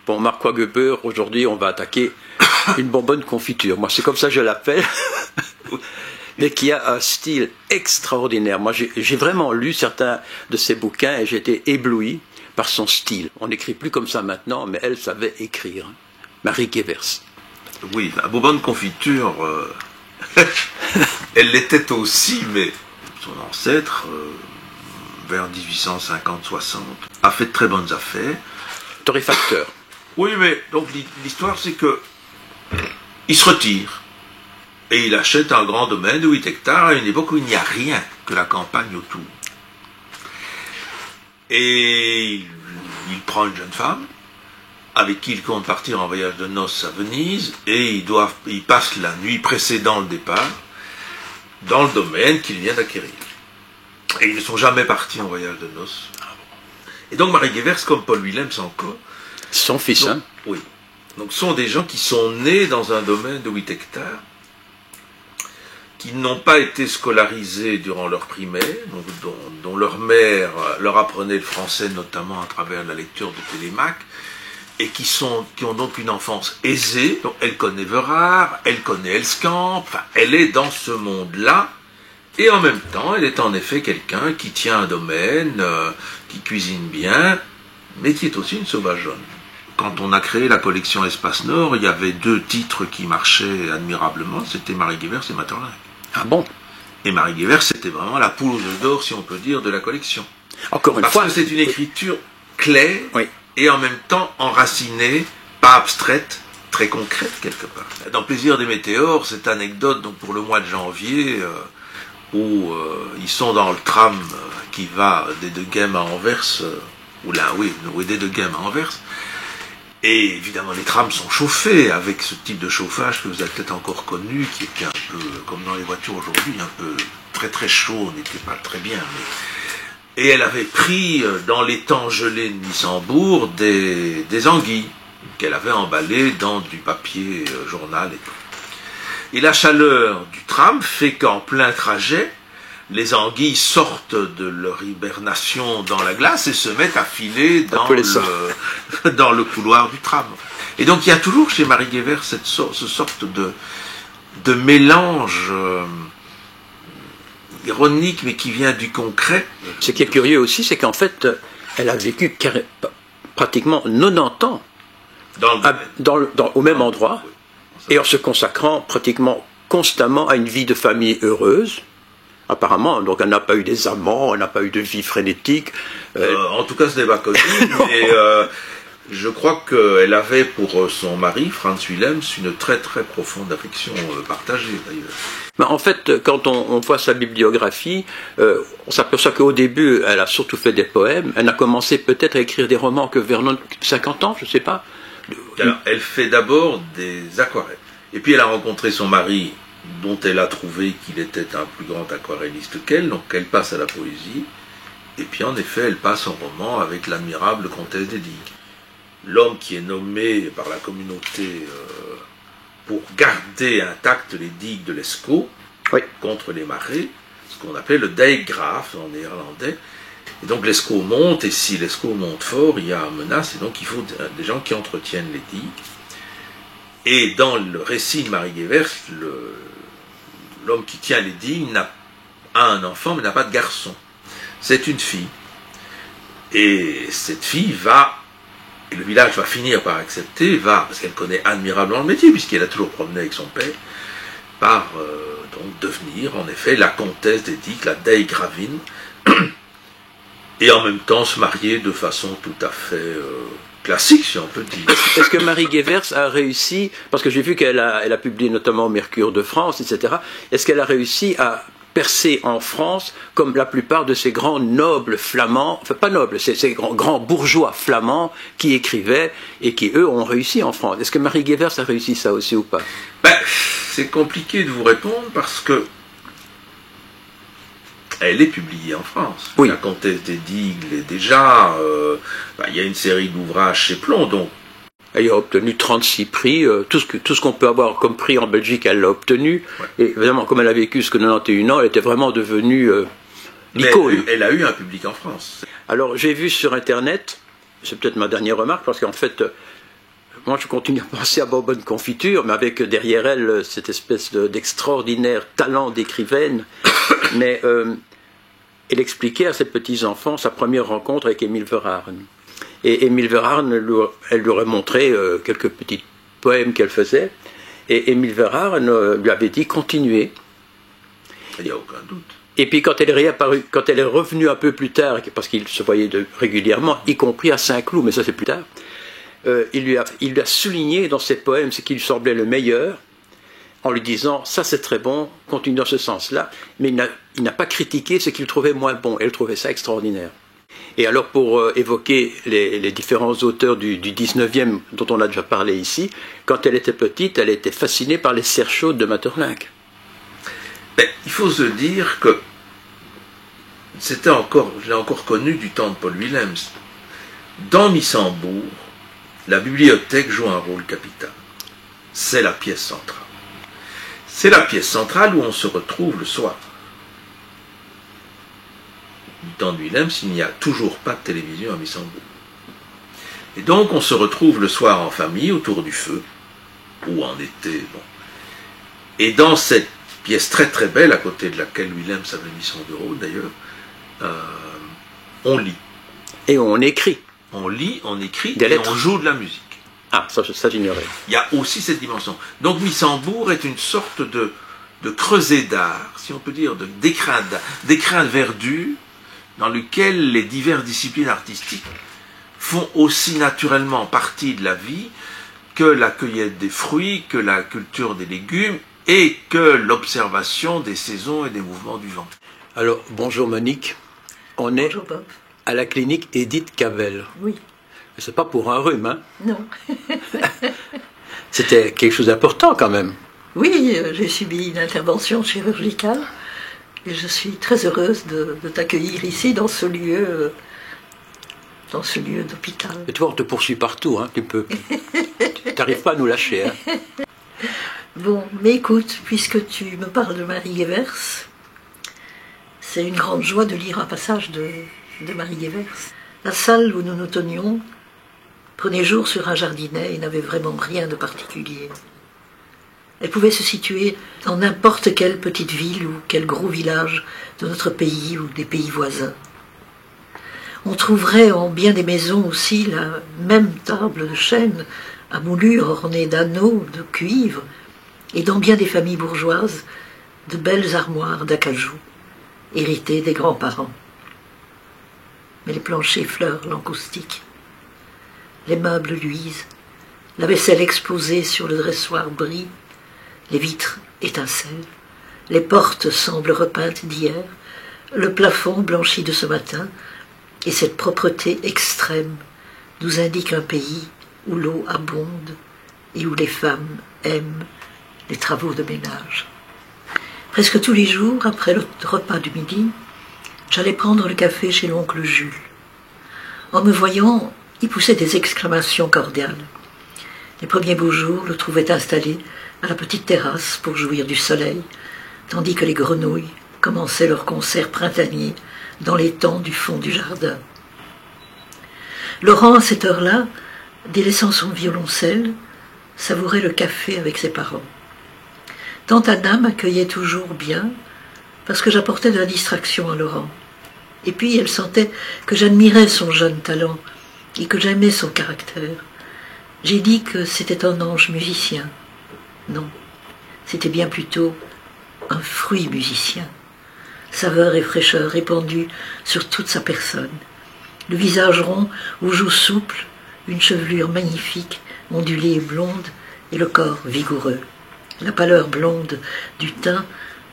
Bon, Marc Quagebeur, aujourd'hui, on va attaquer une bonbonne confiture. Moi, c'est comme ça que je l'appelle. Mais qui a un style extraordinaire. Moi, j'ai vraiment lu certains de ses bouquins et j'ai été ébloui par son style. On n'écrit plus comme ça maintenant, mais elle savait écrire. Marie Guevers. Oui, la bonbonne confiture, elle l'était aussi, mais son ancêtre, vers 1850-60, a fait de très bonnes affaires. Torréfacteur. Oui, mais donc l'histoire, c'est que il se retire et il achète un grand domaine de 8 hectares à une époque où il n'y a rien que la campagne autour. Et il prend une jeune femme avec qui il compte partir en voyage de noces à Venise et il passe la nuit précédant le départ dans le domaine qu'il vient d'acquérir. Et ils ne sont jamais partis en voyage de noces. Et donc Marie Guevers, comme Paul Willem encore, son fils, donc, hein. Oui. Donc sont des gens qui sont nés dans un domaine de 8 hectares, qui n'ont pas été scolarisés durant leur primaire, dont leur mère leur apprenait le français notamment à travers la lecture de Télémaque, et qui ont donc une enfance aisée. Donc elle connaît Verard, elle connaît Elskamp, enfin elle est dans ce monde-là, et en même temps elle est en effet quelqu'un qui tient un domaine, qui cuisine bien, mais qui est aussi une sauvageonne. Quand on a créé la collection Espace Nord, il y avait 2 titres qui marchaient admirablement, c'était Marie Guevers et Maeterlinck. Ah bon? Et Marie Guevers, c'était vraiment la poule aux œufs d'or, si on peut dire, de la collection. Encore une fois. Parce que c'est une écriture claire, oui. Et en même temps enracinée, pas abstraite, très concrète quelque part. Dans Plaisir des météores, cette anecdote donc pour le mois de janvier, où ils sont dans le tram qui va des Deux-Guêmes à Anvers, des Deux-Guêmes à Anvers, et évidemment les trams sont chauffés avec ce type de chauffage que vous avez peut-être encore connu, qui était un peu, comme dans les voitures aujourd'hui, un peu très très chaud, n'était pas très bien, Et elle avait pris dans les temps gelés de Nissembourg des anguilles qu'elle avait emballées dans du papier journal et tout. Et la chaleur du tram fait qu'en plein trajet, les anguilles sortent de leur hibernation dans la glace et se mettent à filer dans le couloir du tram. Et donc il y a toujours chez Marie Guevers ce sorte de mélange ironique, mais qui vient du concret. Ce qui est curieux aussi, c'est qu'en fait, elle a vécu pratiquement 90 ans au même endroit, et en se consacrant pratiquement constamment à une vie de famille heureuse. Apparemment, donc elle n'a pas eu des amants, elle n'a pas eu de vie frénétique. En tout cas, ce n'est pas connu, mais je crois qu'elle avait pour son mari, Franz Willems, une très très profonde affection partagée d'ailleurs. Mais en fait, quand on voit sa bibliographie, on s'aperçoit qu'au début, elle a surtout fait des poèmes. Elle a commencé peut-être à écrire des romans que vers 50 ans, je ne sais pas. Alors, elle fait d'abord des aquarelles. Et puis elle a rencontré son mari, dont elle a trouvé qu'il était un plus grand aquarelliste qu'elle, donc elle passe à la poésie. Et puis en effet, elle passe en roman avec l'admirable Comtesse des Digues. L'homme qui est nommé par la communauté pour garder intactes les digues de l'Escaut contre les marées, ce qu'on appelle le dijkgraaf en néerlandais. Et donc l'Escaut monte, et si l'Escaut monte fort, il y a une menace, et donc il faut des gens qui entretiennent les digues. Et dans le récit de Marie Guevers, l'homme qui tient les digues a un enfant, mais n'a pas de garçon. C'est une fille. Et cette fille et le village va finir par accepter, parce qu'elle connaît admirablement le métier, puisqu'elle a toujours promené avec son père, par donc devenir en effet la comtesse des Digues, la dijkgravin, et en même temps se marier de façon tout à fait classique, si on peut dire. Est-ce que Marie Guevers a réussi, parce que j'ai vu qu'elle a publié notamment Mercure de France, etc., est-ce qu'elle a réussi à percer en France comme la plupart de ces grands nobles flamands, enfin pas nobles, ces grands bourgeois flamands qui écrivaient et qui, eux, ont réussi en France? Est-ce que Marie Guevers a réussi ça aussi ou pas? C'est compliqué de vous répondre parce que elle est publiée en France. Oui. La Comtesse des Digues l'est déjà. Il y a une série d'ouvrages chez Plon, donc. Elle a obtenu 36 prix, tout ce qu'on peut avoir comme prix en Belgique, elle l'a obtenu. Ouais. Et évidemment, comme elle a vécu jusqu'à 91 ans, elle était vraiment devenue l'icône. Elle a eu un public en France. Alors, j'ai vu sur Internet, c'est peut-être ma dernière remarque, parce qu'en fait, moi je continue à penser à Bonbonne Confiture, mais avec derrière elle cette espèce d'extraordinaire talent d'écrivaine. Mais elle expliquait à ses petits-enfants sa première rencontre avec Émile Verhaeren. Et Émile Verhaeren, elle lui aurait montré quelques petits poèmes qu'elle faisait. Et Émile Verhaeren lui avait dit « Continuez ». Il n'y a aucun doute. Et puis quand elle est réapparue, quand elle est revenue un peu plus tard, parce qu'ils se voyaient régulièrement, y compris à Saint-Cloud, mais ça c'est plus tard, il lui a souligné dans ses poèmes ce qui lui semblait le meilleur, en lui disant « ça c'est très bon, continue dans ce sens-là », mais il n'a pas critiqué ce qu'il trouvait moins bon, elle trouvait ça extraordinaire. Et alors pour évoquer les différents auteurs du 19e dont on a déjà parlé ici, quand elle était petite, elle était fascinée par les serres chaudes de Maeterlinck. Mais il faut se dire que je l'ai encore connu du temps de Paul Willems. Dans Missembourg, la bibliothèque joue un rôle capital. C'est la pièce centrale. C'est la pièce centrale où on se retrouve le soir. Du temps de Willems, il n'y a toujours pas de télévision à Missembourg. Et donc on se retrouve le soir en famille autour du feu, ou en été. Bon. Et dans cette pièce très très belle, à côté de laquelle Willems avait mis son bureau d'ailleurs, on lit. Et on écrit. On lit, on écrit, des et lettres. on joue de la musique. Ah, ça j'ignorais. Il y a aussi cette dimension. Donc Missembourg est une sorte de creuset d'art, si on peut dire, d'écrin verdu, dans lequel les diverses disciplines artistiques font aussi naturellement partie de la vie que la cueillette des fruits, que la culture des légumes et que l'observation des saisons et des mouvements du vent. Alors, bonjour Monique. On est Bonjour Bob. à la clinique Edith Cavell. Oui. C'est pas pour un rhume, hein? Non. C'était quelque chose d'important quand même. Oui, j'ai subi une intervention chirurgicale et je suis très heureuse de t'accueillir ici dans ce lieu d'hôpital. Et toi, on te poursuit partout, hein? Tu n'arrives pas à nous lâcher, hein? Bon, mais écoute, puisque tu me parles de Marie Guevers, c'est une grande joie de lire un passage de Marie Guevers. La salle où nous nous tenions prenait jour sur un jardinet et n'avait vraiment rien de particulier. Elle pouvait se situer dans n'importe quelle petite ville ou quel gros village de notre pays ou des pays voisins. On trouverait en bien des maisons aussi la même table de chêne à moulure ornée d'anneaux de cuivre, et dans bien des familles bourgeoises, de belles armoires d'acajou, héritées des grands-parents. Mais les planchers fleurent l'encaustique. Les meubles luisent, la vaisselle exposée sur le dressoir brille, les vitres étincellent, les portes semblent repeintes d'hier, le plafond blanchi de ce matin, et cette propreté extrême nous indique un pays où l'eau abonde et où les femmes aiment les travaux de ménage. Presque tous les jours, après le repas du midi, j'allais prendre le café chez l'oncle Jules. En me voyant, il poussait des exclamations cordiales. Les premiers beaux jours le trouvaient installé à la petite terrasse pour jouir du soleil, tandis que les grenouilles commençaient leur concert printanier dans l'étang du fond du jardin. Laurent, à cette heure-là, délaissant son violoncelle, savourait le café avec ses parents. Tante Anna m'accueillait toujours bien, parce que j'apportais de la distraction à Laurent. Et puis elle sentait que j'admirais son jeune talent et que j'aimais son caractère. J'ai dit que c'était un ange musicien. Non, c'était bien plutôt un fruit musicien. Saveur et fraîcheur répandues sur toute sa personne. Le visage rond, aux joues souples, une chevelure magnifique, ondulée et blonde, et le corps vigoureux. La pâleur blonde du teint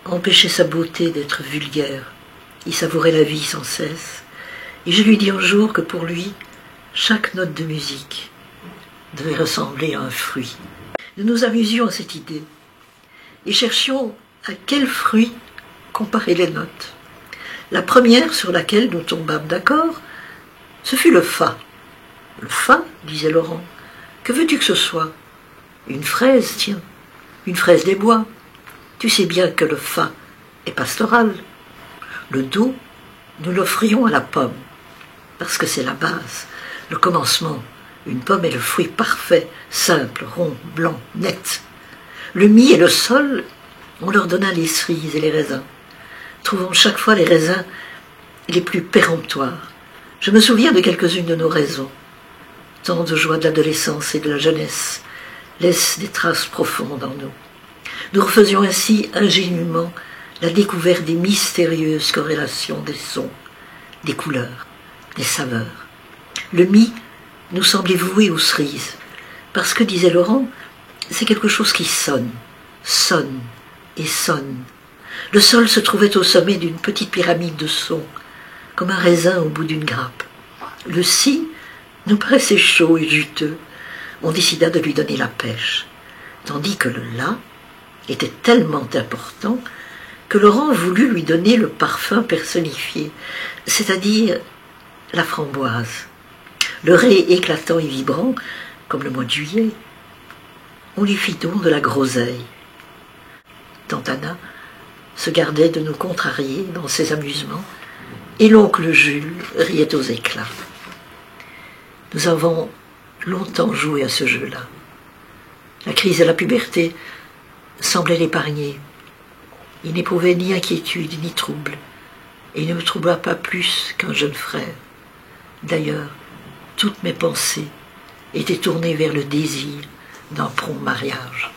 empêchait sa beauté d'être vulgaire. Il savourait la vie sans cesse. Et je lui dis un jour que pour lui, chaque note de musique devait ressembler à un fruit. Nous nous amusions à cette idée et cherchions à quel fruit comparer les notes. La première sur laquelle nous tombâmes d'accord, ce fut le fa. Le fa, disait Laurent, que veux-tu que ce soit? Une fraise, tiens, une fraise des bois. Tu sais bien que le fa est pastoral. Le do, nous l'offrions à la pomme, parce que c'est la base, le commencement Une pomme est le fruit parfait, simple, rond, blanc, net. Le mie et le sol, on leur donna les cerises et les raisins, trouvant chaque fois les raisins les plus péremptoires. Je me souviens de quelques-unes de nos raisons. Tant de joie de l'adolescence et de la jeunesse laissent des traces profondes en nous. Nous refaisions ainsi ingénument la découverte des mystérieuses corrélations des sons, des couleurs, des saveurs. Le mie nous semblait voué aux cerises, parce que, disait Laurent, c'est quelque chose qui sonne et sonne. Le sol se trouvait au sommet d'une petite pyramide de sons, comme un raisin au bout d'une grappe. Le si nous paraissait chaud et juteux. On décida de lui donner la pêche, tandis que le la était tellement important que Laurent voulut lui donner le parfum personnifié, c'est-à-dire la framboise. Le ré éclatant et vibrant, comme le mois de juillet, on lui fit don de la groseille. Tante Anna se gardait de nous contrarier dans ses amusements, et l'oncle Jules riait aux éclats. Nous avons longtemps joué à ce jeu-là. La crise de la puberté semblait l'épargner. Il n'éprouvait ni inquiétude ni trouble, et il ne me troubla pas plus qu'un jeune frère. D'ailleurs, toutes mes pensées étaient tournées vers le désir d'un prompt mariage.